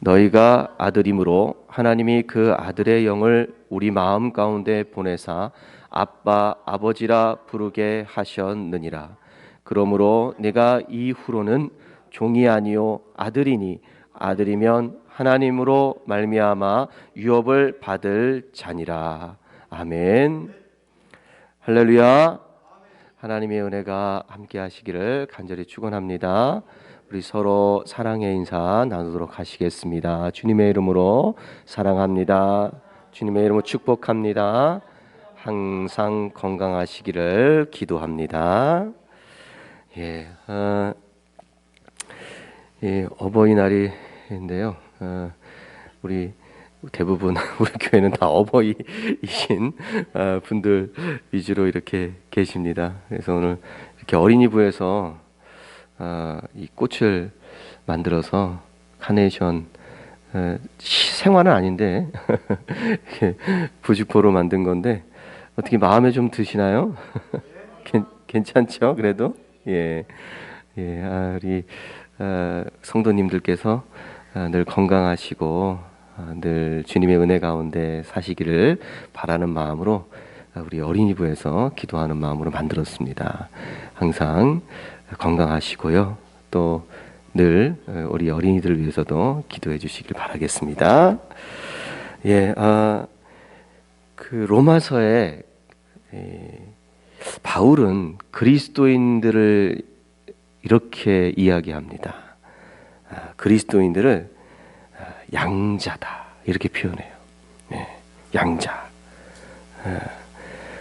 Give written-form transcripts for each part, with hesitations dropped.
너희가 아들이므로 하나님이 그 아들의 영을 우리 마음 가운데 보내사 아빠 아버지라 부르게 하셨느니라. 그러므로 내가 이후로는 종이 아니요 아들이니 아들이면 하나님으로 말미암아 유업을 받을 자니라. 아멘. 할렐루야. 하나님의 은혜가 함께 하시기를 간절히 축원합니다. 우리 서로 사랑의 인사 나누도록 하시겠습니다. 주님의 이름으로 사랑합니다. 주님의 이름으로 축복합니다. 항상 건강하시기를 기도합니다. 어버이날인데요. 우리 대부분 우리 교회는 다 어버이이신 분들 위주로 이렇게 계십니다. 그래서 오늘 이렇게 어린이부에서 이 꽃을 만들어서 카네이션 생화는 아닌데 부직포로 만든 건데 어떻게 마음에 좀 드시나요? 괜찮죠? 그래도 우리 성도님들께서 늘 건강하시고 늘 주님의 은혜 가운데 사시기를 바라는 마음으로 우리 어린이부에서 기도하는 마음으로 만들었습니다. 항상 건강하시고요. 또 늘 우리 어린이들을 위해서도 기도해 주시길 바라겠습니다. 그 로마서에 바울은 그리스도인들을 이렇게 이야기합니다. 그리스도인들을 양자다 이렇게 표현해요. 양자.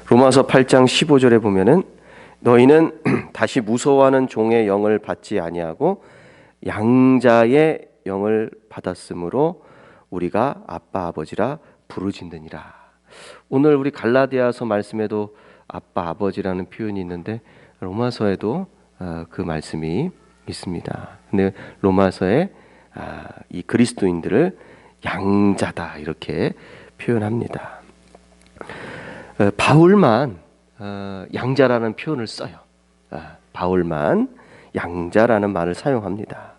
로마서 8장 15절에 보면은 너희는 다시 무서워하는 종의 영을 받지 아니하고 양자의 영을 받았으므로 우리가 아빠 아버지라 부르짖느니라. 오늘 우리 갈라디아서 말씀에도 아빠 아버지라는 표현이 있는데 로마서에도 그 말씀이 있습니다. 근데 로마서에 이 그리스도인들을 양자다 이렇게 표현합니다. 바울만 양자라는 표현을 써요. 바울만 양자라는 말을 사용합니다.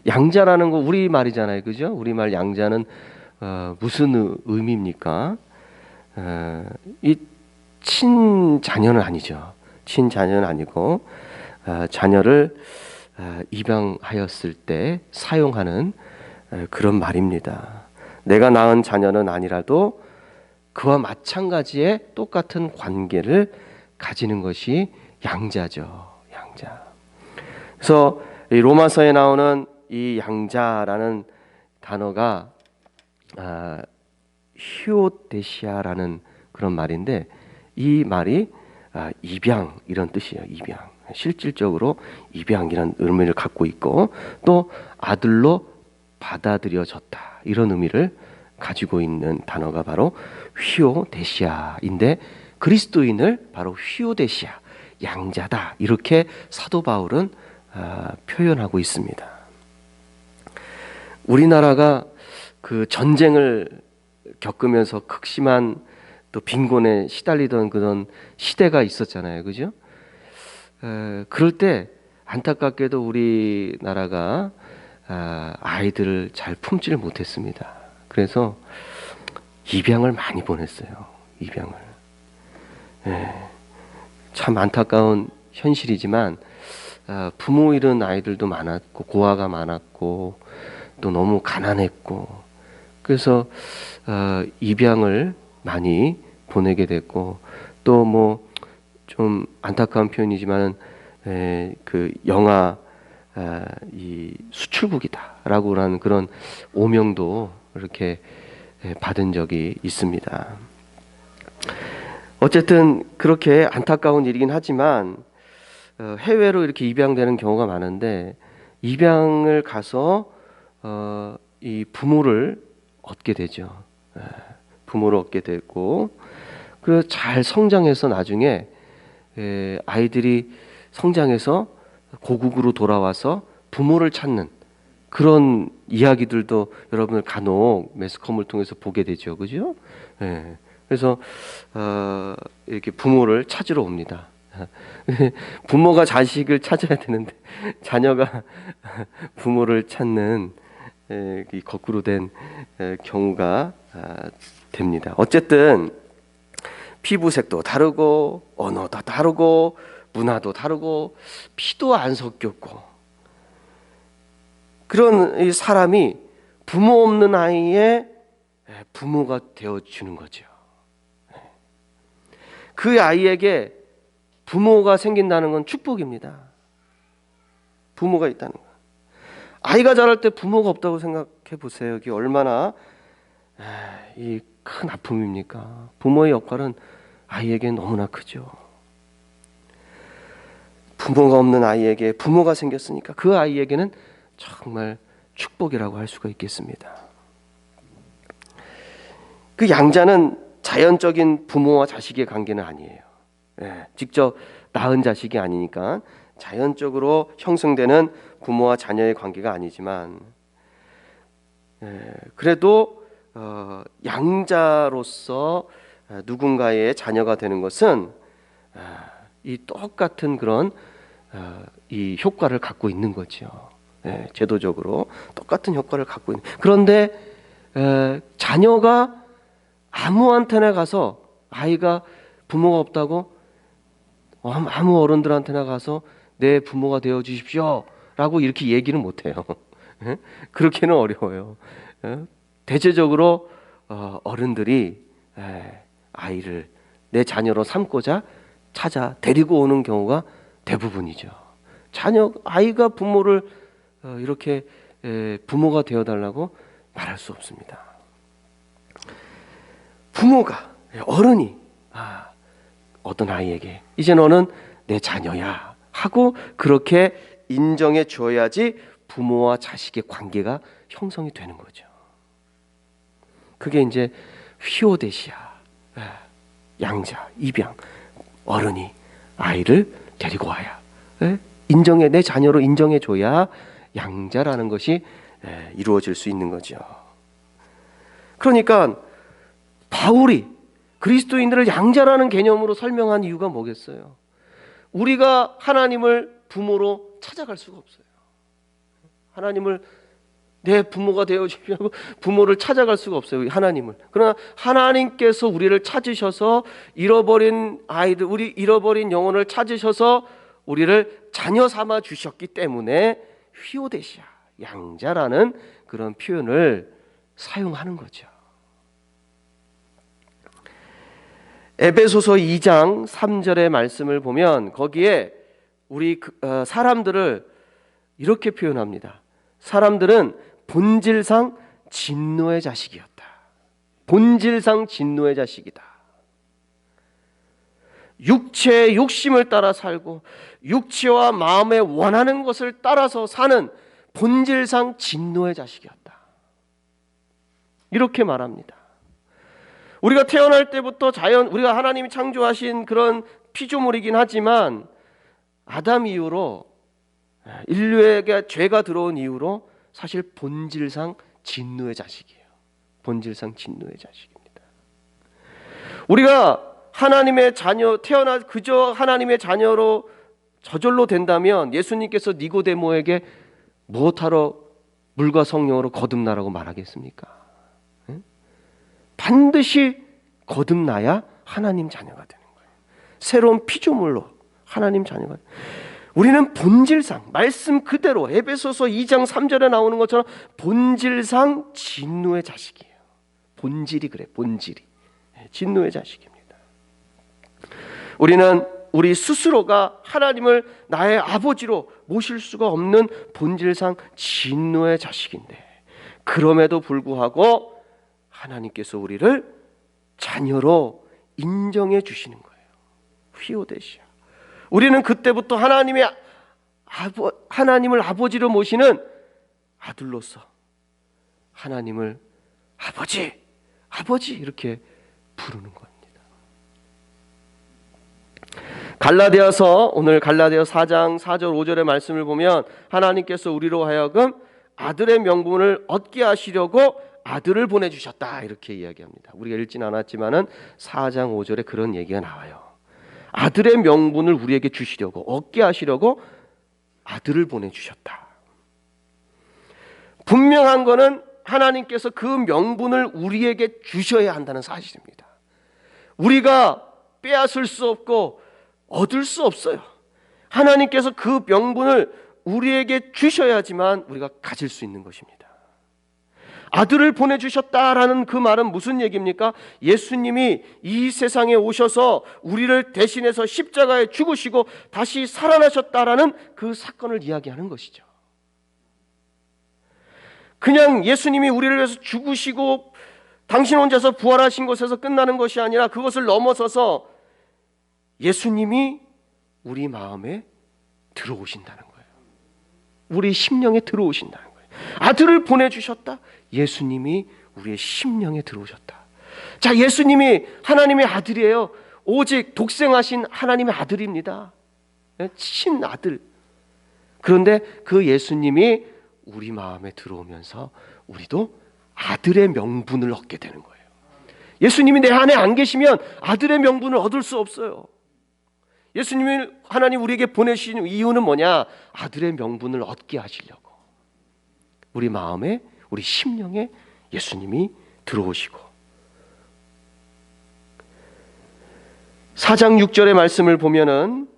양자라는 거 우리 말이잖아요, 그죠? 우리 말 양자는 무슨 의미입니까? 이 친자녀는 아니죠. 친자녀는 아니고 자녀를 입양하였을 때 사용하는 그런 말입니다. 내가 낳은 자녀는 아니라도 그와 마찬가지의 똑같은 관계를 가지는 것이 양자죠. 양자. 그래서 이 로마서에 나오는 이 양자라는 단어가 휴오데시아라는 그런 말인데 이 말이 입양 이런 뜻이에요. 입양. 실질적으로 입양이라는 의미를 갖고 있고 또 아들로 받아들여졌다 이런 의미를 가지고 있는 단어가 바로 휘오데시아인데 그리스도인을 바로 휘오데시아 양자다 이렇게 사도 바울은 표현하고 있습니다. 우리나라가 그 전쟁을 겪으면서 극심한 또 빈곤에 시달리던 그런 시대가 있었잖아요, 그죠? 그럴 때 안타깝게도 우리나라가 아이들을 잘 품지를 못했습니다. 그래서 입양을 많이 보냈어요. 입양을. 참 안타까운 현실이지만 부모 잃은 아이들도 많았고 고아가 많았고 또 너무 가난했고 그래서 입양을 많이 보내게 됐고 또 뭐 좀 안타까운 표현이지만은 그 영아 이 수출국이다라고 하는 그런 오명도 이렇게 받은 적이 있습니다. 어쨌든 그렇게 안타까운 일이긴 하지만 해외로 이렇게 입양되는 경우가 많은데 입양을 가서 이 부모를 얻게 되죠. 부모를 얻게 되고 그 잘 성장해서 나중에 아이들이 성장해서 고국으로 돌아와서 부모를 찾는 그런 이야기들도 여러분을 간혹 매스컴을 통해서 보게 되죠, 그죠? 그래서 이렇게 부모를 찾으러 옵니다. 부모가 자식을 찾아야 되는데 자녀가 부모를 찾는 이 거꾸로 된 경우가 됩니다. 어쨌든 피부색도 다르고 언어도 다르고 문화도 다르고 피도 안 섞였고 그런 이 사람이 부모 없는 아이의 부모가 되어주는 거죠. 그 아이에게 부모가 생긴다는 건 축복입니다. 부모가 있다는 거. 아이가 자랄 때 부모가 없다고 생각해 보세요. 이게 얼마나 이 큰 아픔입니까? 부모의 역할은 아이에게 너무나 크죠. 부모가 없는 아이에게 부모가 생겼으니까 그 아이에게는 정말 축복이라고 할 수가 있겠습니다. 그 양자는 자연적인 부모와 자식의 관계는 아니에요. 직접 낳은 자식이 아니니까 자연적으로 형성되는 부모와 자녀의 관계가 아니지만 그래도 양자로서 누군가의 자녀가 되는 것은 이 똑같은 그런 이 효과를 갖고 있는 거죠. 제도적으로 똑같은 효과를 갖고 있는. 그런데 자녀가 아무한테나 가서 아이가 부모가 없다고 아무 어른들한테나 가서 내 부모가 되어 주십시오 라고 이렇게 얘기는 못해요. 그렇게는 어려워요. 대체적으로 어른들이 아이를 내 자녀로 삼고자 찾아 데리고 오는 경우가 대부분이죠. 아이가 부모를 이렇게 부모가 되어달라고 말할 수 없습니다. 부모가 어른이 어떤 아이에게 이제 너는 내 자녀야 하고 그렇게 인정해 줘야지 부모와 자식의 관계가 형성이 되는 거죠. 그게 이제 휘오데시아, 양자, 입양, 어른이 아이를 데리고 와야 내 자녀로 인정해 줘야 양자라는 것이 이루어질 수 있는 거죠. 그러니까 바울이 그리스도인들을 양자라는 개념으로 설명한 이유가 뭐겠어요? 우리가 하나님을 부모로 찾아갈 수가 없어요. 하나님을 내 부모가 되어 주시고 부모를 찾아갈 수가 없어요. 하나님을. 그러나 하나님께서 우리를 찾으셔서 잃어버린 아이들, 우리 잃어버린 영혼을 찾으셔서 우리를 자녀 삼아 주셨기 때문에 휘오데시아, 양자라는 그런 표현을 사용하는 거죠. 에베소서 2장 3절의 말씀을 보면 거기에 우리 사람들을 이렇게 표현합니다. 사람들은 본질상 진노의 자식이었다. 본질상 진노의 자식이다. 육체의 욕심을 따라 살고 육체와 마음에 원하는 것을 따라서 사는 본질상 진노의 자식이었다. 이렇게 말합니다. 우리가 태어날 때부터 우리가 하나님이 창조하신 그런 피조물이긴 하지만 아담 이후로 인류에게 죄가 들어온 이후로 사실 본질상 진노의 자식이에요. 본질상 진노의 자식입니다. 우리가 하나님의 자녀 그저 하나님의 자녀로 저절로 된다면 예수님께서 니고데모에게 무엇하러 물과 성령으로 거듭나라고 말하겠습니까? 반드시 거듭나야 하나님 자녀가 되는 거예요. 새로운 피조물로 하나님 자녀가 되는 거예요. 우리는 본질상 말씀 그대로 에베소서 2장 3절에 나오는 것처럼 본질상 진노의 자식이에요. 본질이 그래. 본질이 진노의 자식입니다. 우리는 우리 스스로가 하나님을 나의 아버지로 모실 수가 없는 본질상 진노의 자식인데 그럼에도 불구하고 하나님께서 우리를 자녀로 인정해 주시는 거예요. 휘오데시아. 우리는 그때부터 하나님을 아버지로 모시는 아들로서 하나님을 아버지 이렇게 부르는 겁니다. 오늘 갈라디아서 4장 4절 5절의 말씀을 보면 하나님께서 우리로 하여금 아들의 명분을 얻게 하시려고 아들을 보내주셨다 이렇게 이야기합니다. 우리가 읽진 않았지만은 4장 5절에 그런 얘기가 나와요. 아들의 명분을 우리에게 주시려고 얻게 하시려고 아들을 보내주셨다. 분명한 거는 하나님께서 그 명분을 우리에게 주셔야 한다는 사실입니다. 우리가 빼앗을 수 없고 얻을 수 없어요. 하나님께서 그 명분을 우리에게 주셔야지만 우리가 가질 수 있는 것입니다. 아들을 보내주셨다라는 그 말은 무슨 얘기입니까? 예수님이 이 세상에 오셔서 우리를 대신해서 십자가에 죽으시고 다시 살아나셨다라는 그 사건을 이야기하는 것이죠. 그냥 예수님이 우리를 위해서 죽으시고 당신 혼자서 부활하신 것에서 끝나는 것이 아니라 그것을 넘어서서 예수님이 우리 마음에 들어오신다는 거예요. 우리 심령에 들어오신다는 거예요. 아들을 보내주셨다. 예수님이 우리의 심령에 들어오셨다. 자, 예수님이 하나님의 아들이에요. 오직 독생하신 하나님의 아들입니다. 친아들. 그런데 그 예수님이 우리 마음에 들어오면서 우리도 아들의 명분을 얻게 되는 거예요. 예수님이 내 안에 안 계시면 아들의 명분을 얻을 수 없어요. 예수님이 하나님 우리에게 보내신 이유는 뭐냐? 아들의 명분을 얻게 하시려고. 우리 마음에, 우리 심령에 예수님이 들어오시고 4장 6절의 말씀을 보면은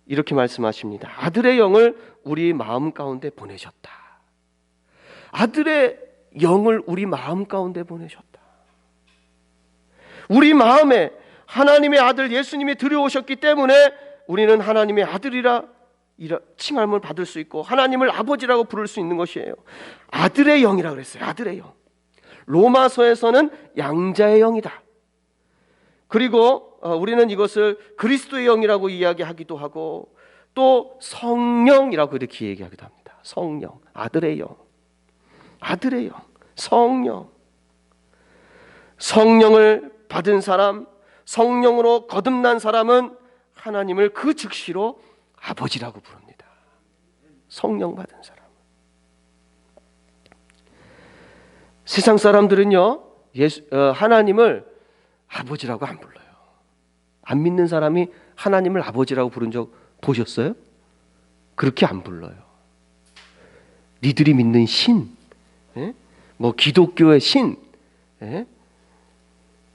이렇게 말씀하십니다. 아들의 영을 우리 마음 가운데 보내셨다. 아들의 영을 우리 마음 가운데 보내셨다. 우리 마음에 하나님의 아들 예수님이 들여오셨기 때문에 우리는 하나님의 아들이라 칭함을 받을 수 있고 하나님을 아버지라고 부를 수 있는 것이에요. 아들의 영이라고 그랬어요. 아들의 영. 로마서에서는 양자의 영이다. 그리고 우리는 이것을 그리스도의 영이라고 이야기하기도 하고 또 성령이라고 이렇게 얘기하기도 합니다. 성령, 아들의 영, 아들의 영, 성령. 성령을 받은 사람, 성령으로 거듭난 사람은 하나님을 그 즉시로 아버지라고 부릅니다. 성령 받은 사람. 세상 사람들은요, 하나님을 아버지라고 안 불러요. 안 믿는 사람이 하나님을 아버지라고 부른 적 보셨어요? 그렇게 안 불러요. 니들이 믿는 신, 뭐 기독교의 신,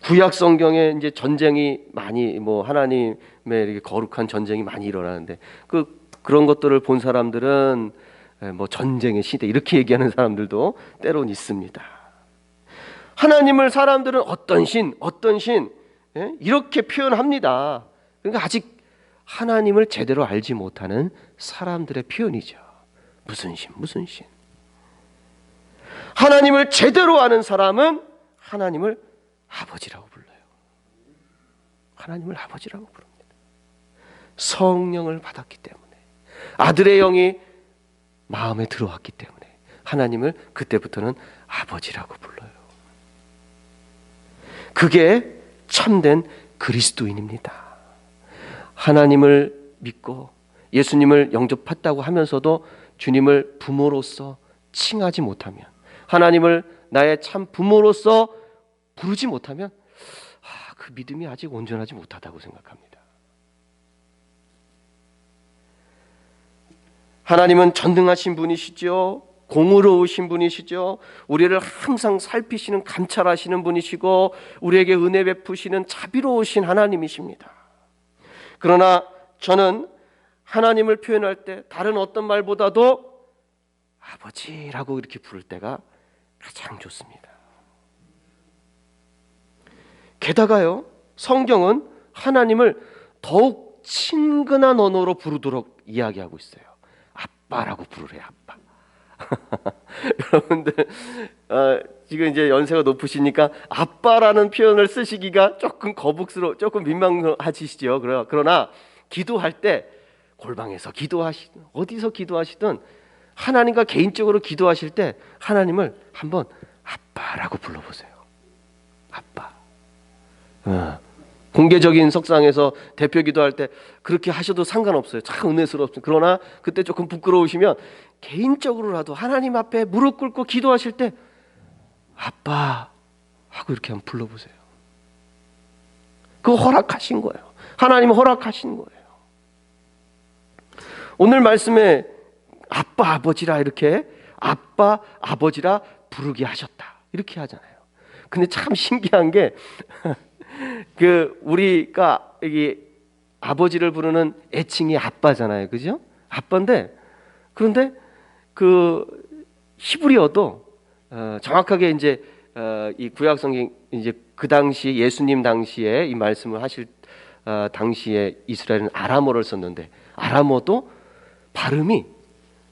구약 성경에 이제 전쟁이 많이 뭐 하나님의 이렇게 거룩한 전쟁이 많이 일어나는데 그런 것들을 본 사람들은 뭐 전쟁의 시대 이렇게 얘기하는 사람들도 때론 있습니다. 하나님을 사람들은 어떤 신 이렇게 표현합니다. 그러니까 아직 하나님을 제대로 알지 못하는 사람들의 표현이죠. 무슨 신. 하나님을 제대로 아는 사람은 하나님을 아버지라고 불러요. 하나님을 아버지라고 부릅니다. 성령을 받았기 때문에, 아들의 영이 마음에 들어왔기 때문에 하나님을 그때부터는 아버지라고 불러요. 그게 참된 그리스도인입니다. 하나님을 믿고 예수님을 영접했다고 하면서도 주님을 부모로서 칭하지 못하면, 하나님을 나의 참 부모로서 부르지 못하면 그 믿음이 아직 온전하지 못하다고 생각합니다. 하나님은 전능하신 분이시죠. 공의로우신 분이시죠. 우리를 항상 살피시는, 감찰하시는 분이시고 우리에게 은혜 베푸시는 자비로우신 하나님이십니다. 그러나 저는 하나님을 표현할 때 다른 어떤 말보다도 아버지라고 이렇게 부를 때가 가장 좋습니다. 게다가요, 성경은 하나님을 더욱 친근한 언어로 부르도록 이야기하고 있어요. 아빠라고 부르래요. 아빠. 여러분들 지금 이제 연세가 높으시니까 아빠라는 표현을 쓰시기가 조금 조금 민망하시죠. 그러나 기도할 때 골방에서 기도하시든 어디서 기도하시든 하나님과 개인적으로 기도하실 때 하나님을 한번 아빠라고 불러보세요. 아빠. 공개적인 석상에서 대표 기도할 때 그렇게 하셔도 상관없어요. 참 은혜스럽습니다. 그러나 그때 조금 부끄러우시면 개인적으로라도 하나님 앞에 무릎 꿇고 기도하실 때 아빠 하고 이렇게 한번 불러보세요. 그거 허락하신 거예요. 하나님은 허락하신 거예요. 오늘 말씀에 아빠, 아버지라 이렇게 아빠, 아버지라 부르게 하셨다. 이렇게 하잖아요. 근데 참 신기한 게 우리가 이게 아버지를 부르는 애칭이 아빠잖아요. 그죠? 아빠인데, 그런데 히브리어도 정확하게 이제 이 구약 성경 이제 그 당시 예수님 당시에 이 말씀을 하실 당시에 이스라엘은 아람어를 썼는데, 아람어도 발음이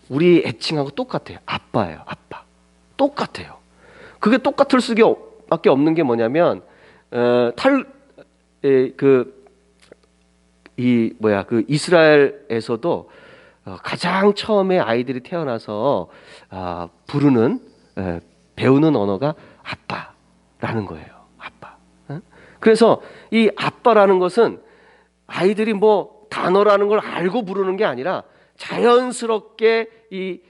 우리 애칭하고 똑같아요. 아빠예요. 아빠. 똑같아요. 그게 똑같을 수밖에 없는 게 뭐냐면 이스라엘에서도 가장 처음에 아이들이 태어나서 배우는 언어가 아빠라는 거예요. 아빠. 그래서 이 아빠라는 것은 아이들이 뭐 단어라는 걸 알고 부르는 게 아니라 자연스럽게 이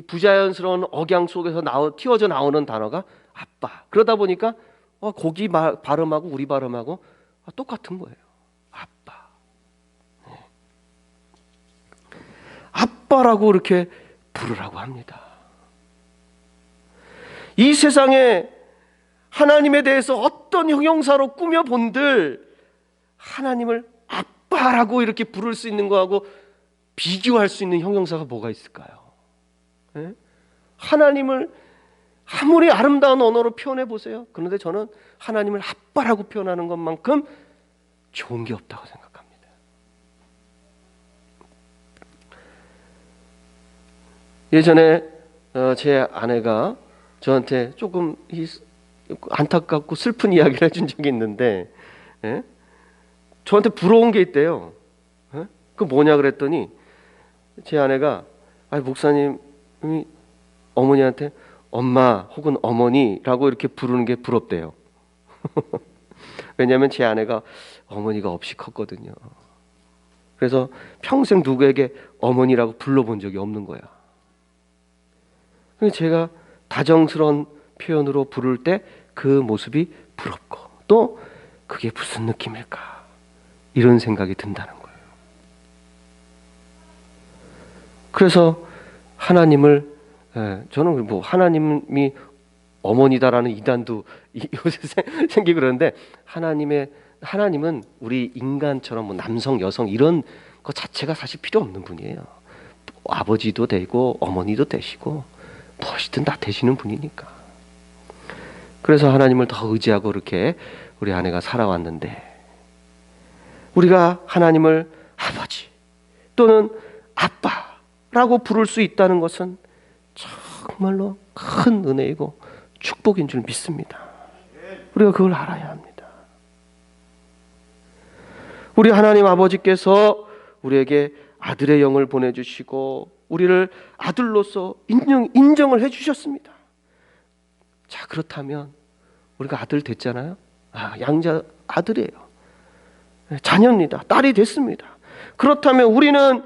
부자연스러운 억양 속에서 튀어져 나오는 단어가 아빠. 그러다 보니까 거기 발음하고 우리 발음하고 똑같은 거예요. 아빠. 아빠라고 이렇게 부르라고 합니다. 이 세상에 하나님에 대해서 어떤 형용사로 꾸며본들 하나님을 아빠라고 이렇게 부를 수 있는 거하고 비교할 수 있는 형용사가 뭐가 있을까요? 하나님을 아무리 아름다운 언어로 표현해 보세요. 그런데 저는 하나님을 아빠라고 표현하는 것만큼 좋은 게 없다고 생각합니다. 예전에 제 아내가 저한테 조금 안타깝고 슬픈 이야기를 해준 적이 있는데, 저한테 부러운 게 있대요. 그 뭐냐 그랬더니 제 아내가 목사님이 어머니한테 엄마 혹은 어머니라고 이렇게 부르는 게 부럽대요. 왜냐하면 제 아내가 어머니가 없이 컸거든요. 그래서 평생 누구에게 어머니라고 불러본 적이 없는 거야. 제가 다정스러운 표현으로 부를 때 그 모습이 부럽고, 또 그게 무슨 느낌일까, 이런 생각이 든다는 거예요. 그래서 하나님을 저는 뭐 하나님이 어머니다라는 이단도 요새 생기고 그러는데, 하나님은 우리 인간처럼 뭐 남성, 여성 이런 것 자체가 사실 필요 없는 분이에요. 아버지도 되고 어머니도 되시고 무엇이든 다 되시는 분이니까. 그래서 하나님을 더 의지하고 이렇게 우리 아내가 살아왔는데, 우리가 하나님을 아버지 또는 아빠라고 부를 수 있다는 것은 정말로 큰 은혜이고 축복인 줄 믿습니다. 우리가 그걸 알아야 합니다. 우리 하나님 아버지께서 우리에게 아들의 영을 보내주시고 우리를 아들로서 인정을 해주셨습니다. 자, 그렇다면 우리가 아들 됐잖아요. 양자 아들이에요. 자녀입니다. 딸이 됐습니다. 그렇다면 우리는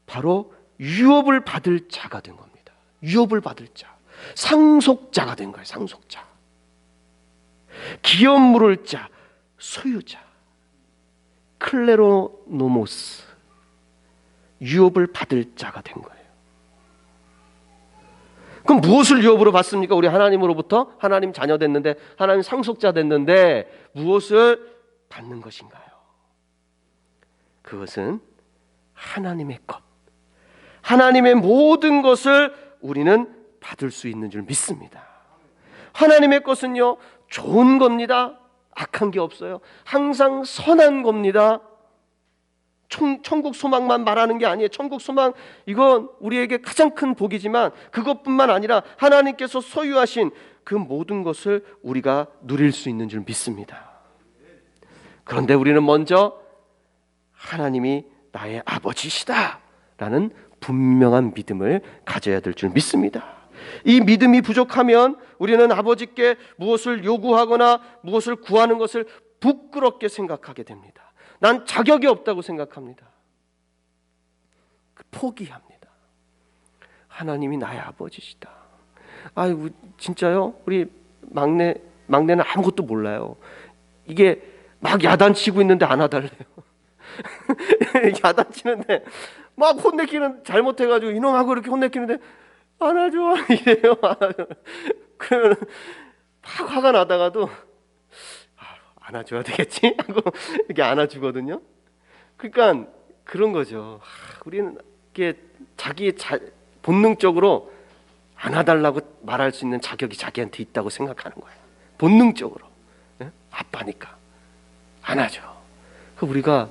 바로 유업을 받을 자가 된 겁니다. 유업을 받을 자, 상속자가 된 거예요. 상속자. 기업 물을 자, 소유자. 클레로노모스, 유업을 받을 자가 된 거예요. 그럼 무엇을 유업으로 받습니까? 우리 하나님으로부터 하나님 자녀 됐는데, 하나님 상속자 됐는데 무엇을 받는 것인가요? 그것은 하나님의 것, 하나님의 모든 것을 우리는 받을 수 있는 줄 믿습니다. 하나님의 것은요, 좋은 겁니다. 악한 게 없어요. 항상 선한 겁니다. 천국 소망만 말하는 게 아니에요. 천국 소망, 이건 우리에게 가장 큰 복이지만 그것뿐만 아니라 하나님께서 소유하신 그 모든 것을 우리가 누릴 수 있는 줄 믿습니다. 그런데 우리는 먼저 하나님이 나의 아버지시다 라는 분명한 믿음을 가져야 될 줄 믿습니다. 이 믿음이 부족하면 우리는 아버지께 무엇을 요구하거나 무엇을 구하는 것을 부끄럽게 생각하게 됩니다. 난 자격이 없다고 생각합니다. 포기합니다. 하나님이 나의 아버지시다. 아이고, 진짜요? 우리 막내는 아무것도 몰라요. 이게 막 야단치고 있는데 안 와달래요. 야단치는데 막 혼내키는, 잘못해가지고 이놈하고 이렇게 혼내키는데 안아줘 이래요. 안아줘. 그러면 막 화가 나다가도 안아줘야 되겠지 하고 이렇게 안아주거든요. 그러니까 그런 거죠. 우리는 이게 본능적으로 안아달라고 말할 수 있는 자격이 자기한테 있다고 생각하는 거예요. 본능적으로. 아빠니까 안아줘. 우리가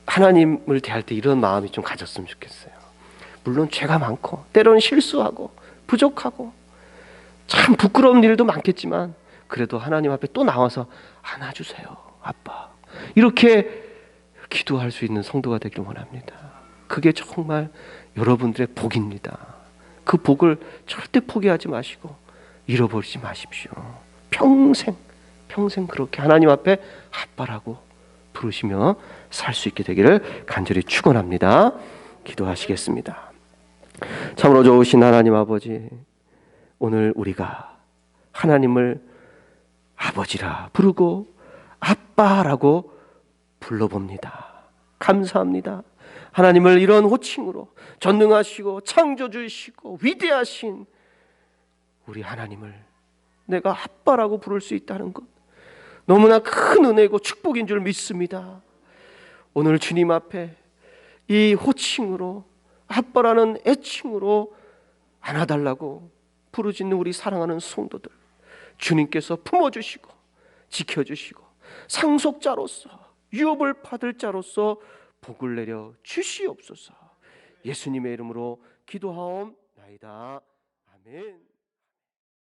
하나님을 대할 때 이런 마음이 좀 가졌으면 좋겠어요. 물론 죄가 많고 때로는 실수하고 부족하고 참 부끄러운 일도 많겠지만 그래도 하나님 앞에 또 나와서 안아주세요 아빠, 이렇게 기도할 수 있는 성도가 되길 원합니다. 그게 정말 여러분들의 복입니다. 그 복을 절대 포기하지 마시고 잃어버리지 마십시오. 평생 그렇게 하나님 앞에 아빠라고 부르시며 살 수 있게 되기를 간절히 축원합니다. 기도하시겠습니다. 참으로 좋으신 하나님 아버지, 오늘 우리가 하나님을 아버지라 부르고 아빠라고 불러봅니다. 감사합니다. 하나님을 이런 호칭으로 전능하시고 창조주이시고 위대하신 우리 하나님을 내가 아빠라고 부를 수 있다는 것, 너무나 큰 은혜고 축복인 줄 믿습니다. 오늘 주님 앞에 이 호칭으로, 아빠라는 애칭으로 안아달라고 부르짖는 우리 사랑하는 성도들, 주님께서 품어주시고 지켜주시고 상속자로서, 유업을 받을 자로서 복을 내려 주시옵소서. 예수님의 이름으로 기도하옵나이다. 아멘.